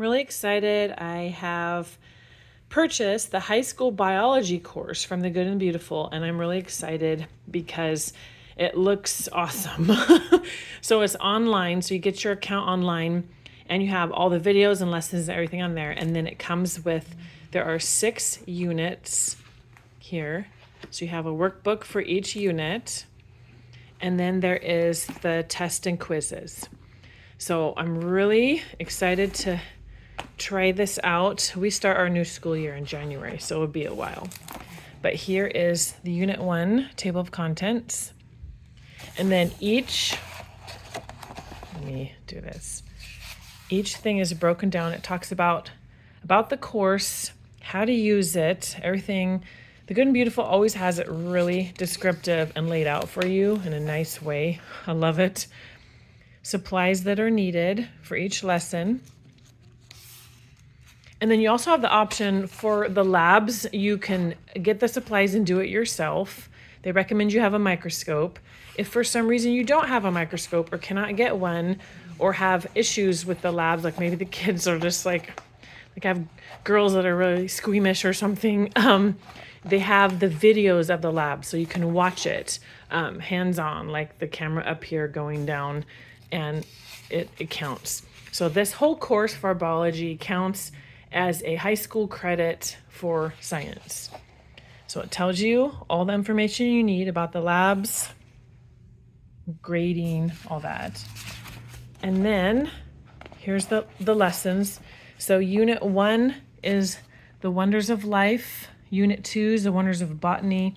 really excited. I have purchased the high school biology course from The Good and Beautiful, and I'm really excited because it looks awesome. So it's online, so you get your account online and you have all the videos and lessons and everything on there. And then it comes with, there are 6 units here. So you have a workbook for each unit. And then there is the test and quizzes. So I'm really excited to try this out. We start our new school year in January, so it'll be a while. But here is the Unit 1 table of contents. And then let me do this. Each thing is broken down. It talks about the course, how to use it, everything. The Good and Beautiful always has it really descriptive and laid out for you in a nice way. I love it. Supplies that are needed for each lesson. And then you also have the option for the labs. You can get the supplies and do it yourself. They recommend you have a microscope. If for some reason you don't have a microscope or cannot get one or have issues with the labs, like maybe the kids are just like have girls that are really squeamish or something, they have the videos of the lab, so you can watch it hands-on, like the camera up here going down, and it counts. So this whole course for biology counts as a high school credit for science. So it tells you all the information you need about the labs, grading, all that. And then here's the lessons. So Unit 1 is the wonders of life. Unit 2 is the wonders of botany.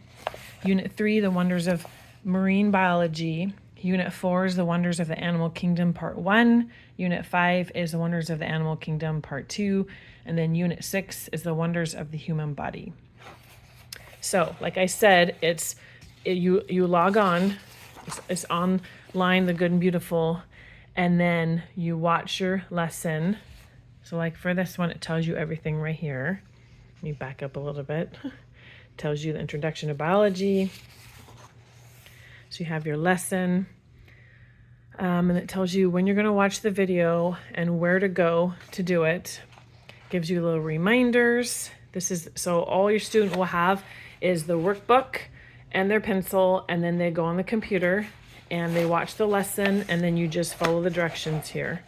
Unit 3, the wonders of marine biology. Unit 4 is the wonders of the animal kingdom, part 1. Unit 5 is the wonders of the animal kingdom, part 2. And then Unit 6 is the wonders of the human body. So, like I said, you log on. It's online, The Good and Beautiful, and then you watch your lesson. So, like for this one, it tells you everything right here. Let me back up a little bit. It tells you the introduction to biology. So you have your lesson, and it tells you when you're going to watch the video and where to go to do it. Gives you little reminders. So all your student will have is the workbook and their pencil, and then they go on the computer and they watch the lesson, and then you just follow the directions here.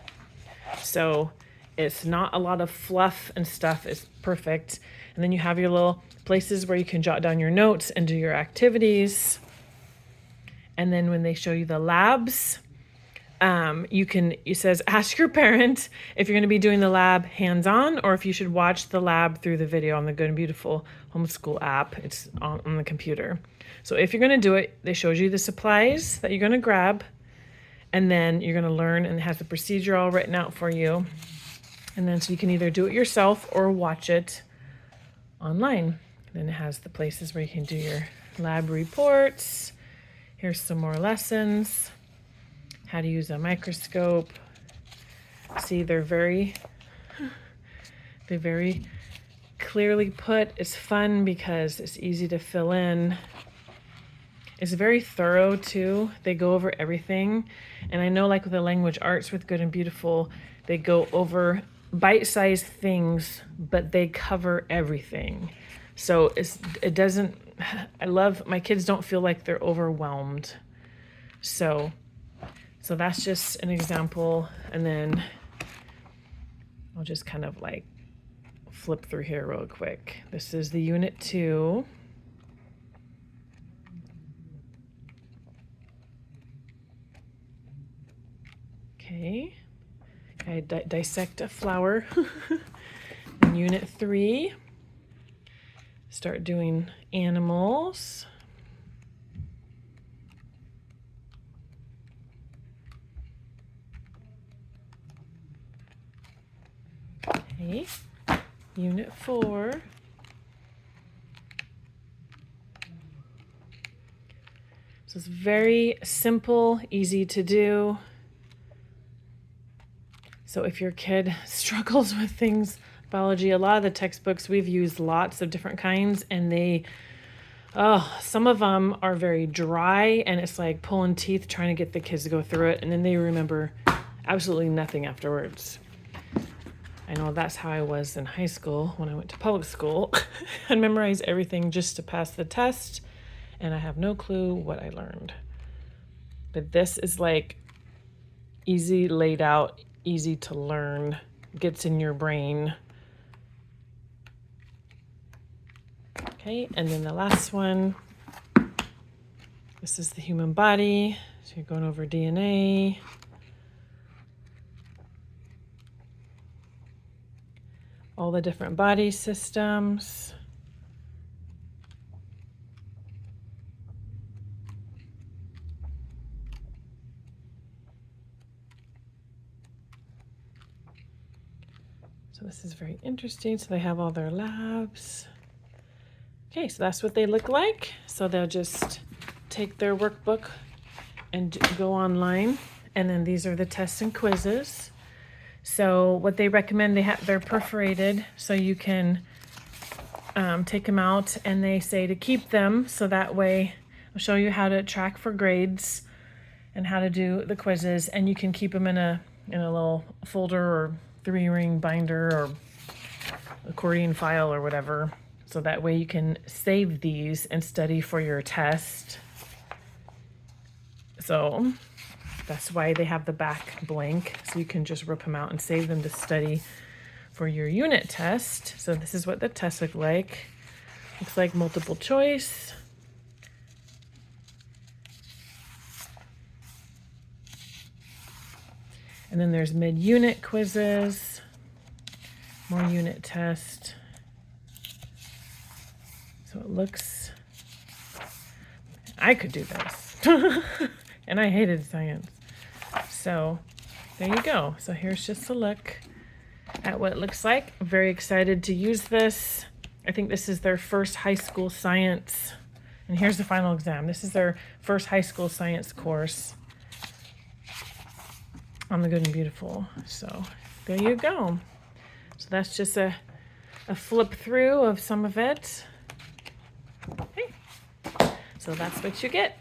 So it's not a lot of fluff and stuff. It's perfect. And then you have your little places where you can jot down your notes and do your activities. And then when they show you the labs, it says, ask your parent if you're going to be doing the lab hands-on or if you should watch the lab through the video on the Good and Beautiful homeschool app. It's on the computer. So if you're going to do it, they shows you the supplies that you're going to grab, and then you're going to learn, and it has the procedure all written out for you. And then so you can either do it yourself or watch it online. Then it has the places where you can do your lab reports. Here's some more lessons. How to use a microscope. See, they're very clearly put. It's fun because it's easy to fill in. It's very thorough too. They go over everything. And I know, like with the language arts with Good and Beautiful, they go over bite-sized things, but they cover everything. So I love, my kids don't feel like they're overwhelmed. So that's just an example. And then I'll just kind of like flip through here real quick. This is the Unit 2. Okay. I dissect a flower. In Unit 3, start doing animals. Okay. Unit 4. So it's very simple, easy to do. So if your kid struggles with things, biology, a lot of the textbooks, we've used lots of different kinds, and some of them are very dry, and it's like pulling teeth trying to get the kids to go through it, and then they remember absolutely nothing afterwards. I know that's how I was in high school when I went to public school. I'd memorize everything just to pass the test, and I have no clue what I learned. But this is like easy laid out, easy to learn, gets in your brain. Okay, and then the last one, this is the human body. So you're going over DNA. All the different body systems. So this is very interesting. So they have all their labs. Okay, so that's what they look like. So they'll just take their workbook and go online. And then these are the tests and quizzes. So what they recommend, they're perforated, so you can take them out, and they say to keep them, so that way I'll show you how to track for grades and how to do the quizzes, and you can keep them in a little folder or 3-ring binder or accordion file or whatever, so that way you can save these and study for your test. So that's why they have the back blank, so you can just rip them out and save them to study for your unit test. So this is what the tests look like. Looks like multiple choice. And then there's mid-unit quizzes, more unit test. So it looks, I could do this. And I hated science. So there you go. So here's just a look at what it looks like. I'm very excited to use this. I think this is their first high school science. And here's the final exam. This is their first high school science course on the Good and Beautiful. So there you go. So that's just a flip through of some of it. Okay. So that's what you get.